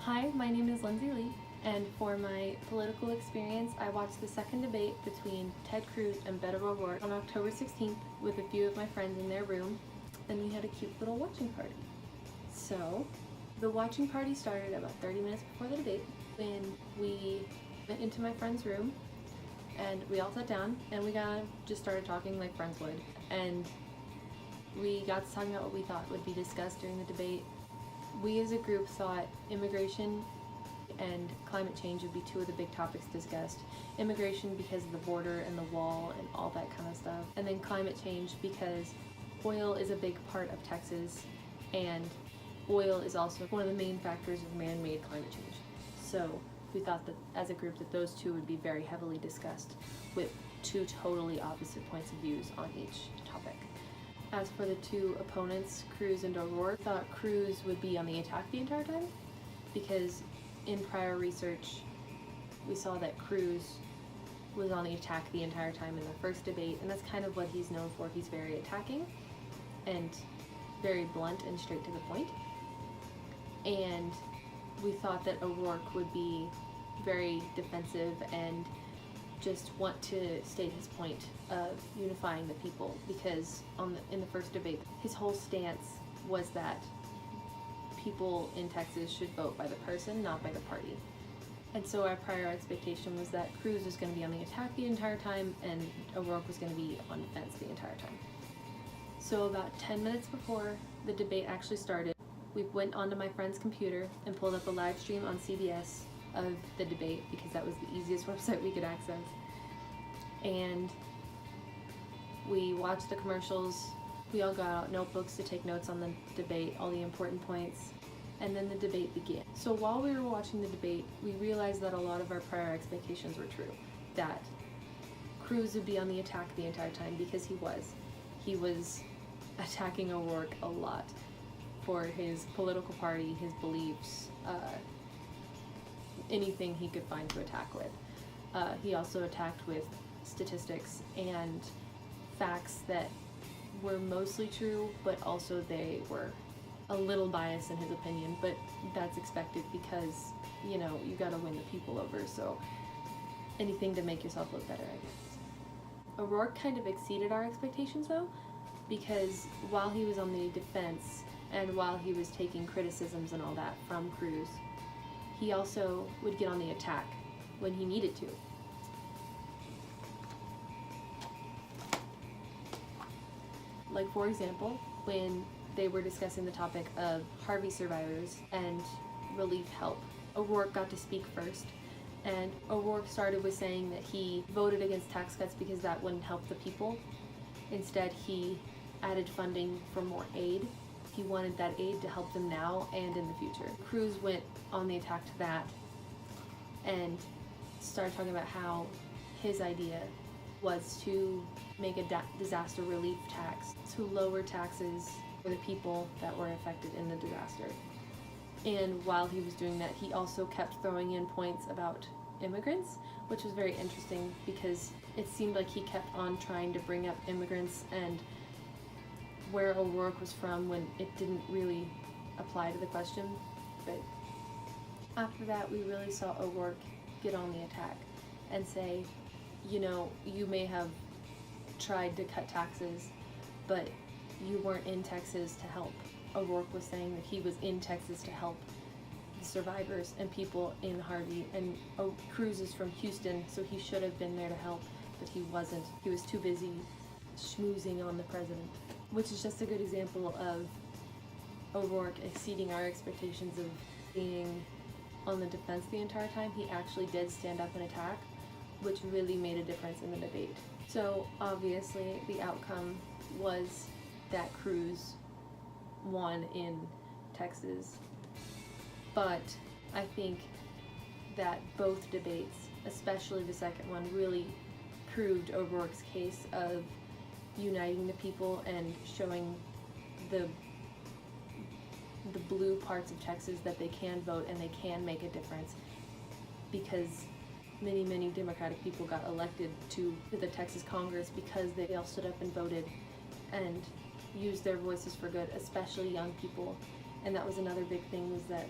Hi, my name is Lindsay Lee, and for my political experience, I watched the second debate between Ted Cruz and Beto O'Rourke on October 16th with a few of my friends in their room, and we had a cute little watching party. So, the watching party started about 30 minutes before the debate when we went into my friend's room and we all sat down and we just started talking like friends would. And we got to talking about what we thought would be discussed during the debate. We as a group thought immigration and climate change would be two of the big topics discussed. Immigration because of the border and the wall and all that kind of stuff. And then climate change because oil is a big part of Texas, and oil is also one of the main factors of man-made climate change. So we thought that as a group that those two would be very heavily discussed with two totally opposite points of views on each topic. As for the two opponents, Cruz and O'Rourke, thought Cruz would be on the attack the entire time because in prior research we saw that Cruz was on the attack the entire time in the first debate, and that's kind of what he's known for. He's very attacking and very blunt and straight to the point. And we thought that O'Rourke would be very defensive and just want to state his point of unifying the people, because in the first debate his whole stance was that people in Texas should vote by the person, not by the party. And so our prior expectation was that Cruz was going to be on the attack the entire time and O'Rourke was going to be on defense the entire time. So about 10 minutes before the debate actually started, we went onto my friend's computer and pulled up a live stream on CBS of the debate because that was the easiest website we could access. And we watched the commercials. We all got out notebooks to take notes on the debate, all the important points, and then the debate began. So while we were watching the debate, we realized that a lot of our prior expectations were true, that Cruz would be on the attack the entire time because he was attacking O'Rourke a lot for his political party, his beliefs, anything he could find to attack with. He also attacked with statistics and facts that were mostly true, but also they were a little biased in his opinion, but that's expected because, you know, you gotta win the people over, so anything to make yourself look better, I guess. O'Rourke kind of exceeded our expectations though, because while he was on the defense and while he was taking criticisms and all that from Cruz, he also would get on the attack when he needed to. Like, for example, when they were discussing the topic of Harvey survivors and relief help, O'Rourke got to speak first, and O'Rourke started with saying that he voted against tax cuts because that wouldn't help the people. Instead, he added funding for more aid. He wanted that aid to help them now and in the future. Cruz went on the attack to that and started talking about how his idea was to make a disaster relief tax, to lower taxes for the people that were affected in the disaster. And while he was doing that, he also kept throwing in points about immigrants, which was very interesting because it seemed like he kept on trying to bring up immigrants and where O'Rourke was from when it didn't really apply to the question. But after that, we really saw O'Rourke get on the attack and say, you know, you may have tried to cut taxes, but you weren't in Texas to help. O'Rourke was saying that he was in Texas to help the survivors and people in Harvey, and Cruz is from Houston, so he should have been there to help, but he wasn't. He was too busy schmoozing on the president, which is just a good example of O'Rourke exceeding our expectations of being on the defense the entire time. He actually did stand up and attack, which really made a difference in the debate. So obviously the outcome was that Cruz won in Texas, but I think that both debates, especially the second one, really proved O'Rourke's case of uniting the people and showing the blue parts of Texas that they can vote and they can make a difference, because many Democratic people got elected to the Texas Congress because they all stood up and voted and used their voices for good, especially young people. And that was another big thing, was that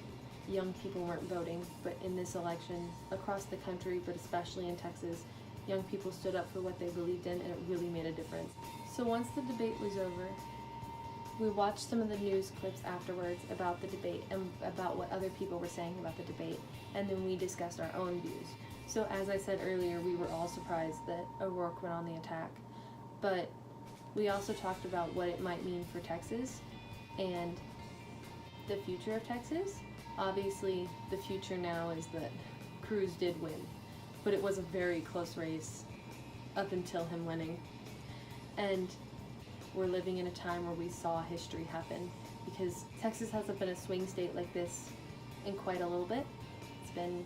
young people weren't voting, but in this election, across the country, but especially in Texas, young people stood up for what they believed in, and it really made a difference. So once the debate was over, we watched some of the news clips afterwards about the debate and about what other people were saying about the debate, and then we discussed our own views. So as I said earlier, we were all surprised that O'Rourke went on the attack, but we also talked about what it might mean for Texas and the future of Texas. Obviously, the future now is that Cruz did win, but it was a very close race up until him winning. And we're living in a time where we saw history happen, because Texas hasn't been a swing state like this in quite a little bit. It's been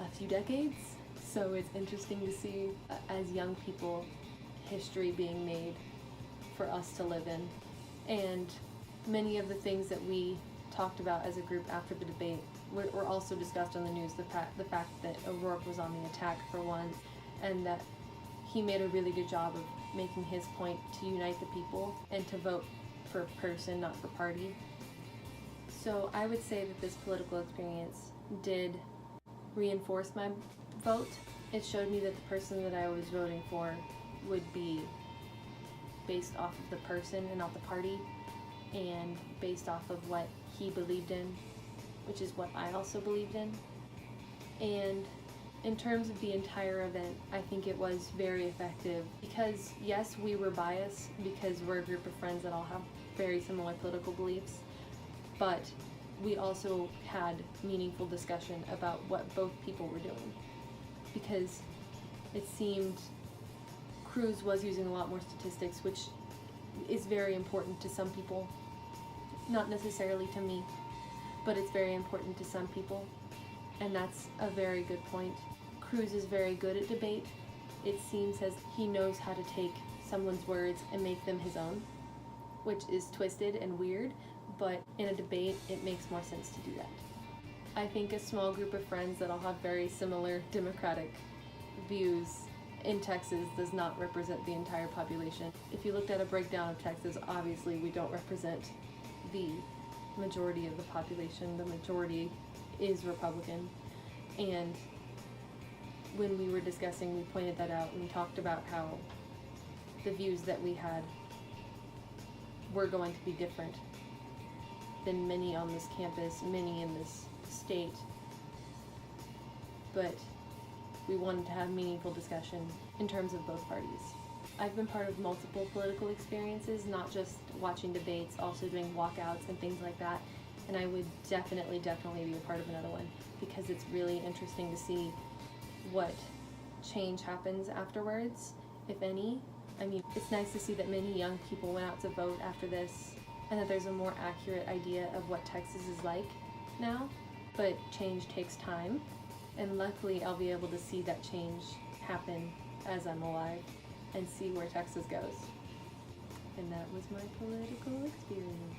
a few decades, so it's interesting to see, as young people, history being made for us to live in. And many of the things that we talked about as a group after the debate were also discussed on the news. The fact that O'Rourke was on the attack for one, and that he made a really good job of making his point to unite the people and to vote for person, not for party. So I would say that this political experience did reinforce my vote. It showed me that the person that I was voting for would be based off of the person and not the party, and based off of what he believed in, which is what I also believed in. And in terms of the entire event, I think it was very effective because, yes, we were biased because we're a group of friends that all have very similar political beliefs, but we also had meaningful discussion about what both people were doing, because it seemed Cruz was using a lot more statistics, which is very important to some people, not necessarily to me, but it's very important to some people, and that's a very good point. Cruz is very good at debate. It seems as he knows how to take someone's words and make them his own, which is twisted and weird, but in a debate it makes more sense to do that. I think a small group of friends that all have very similar democratic views in Texas does not represent the entire population. If you looked at a breakdown of Texas, obviously we don't represent the majority of the population. The majority is Republican, and when we were discussing, we pointed that out, and we talked about how the views that we had were going to be different than many on this campus, many in this state, but we wanted to have meaningful discussion in terms of both parties. I've been part of multiple political experiences, not just watching debates, also doing walkouts and things like that, and I would definitely be a part of another one, because it's really interesting to see what change happens afterwards, if any. I mean, it's nice to see that many young people went out to vote after this, and that there's a more accurate idea of what Texas is like now, but change takes time, and luckily I'll be able to see that change happen as I'm alive and see where Texas goes. And that was my political experience.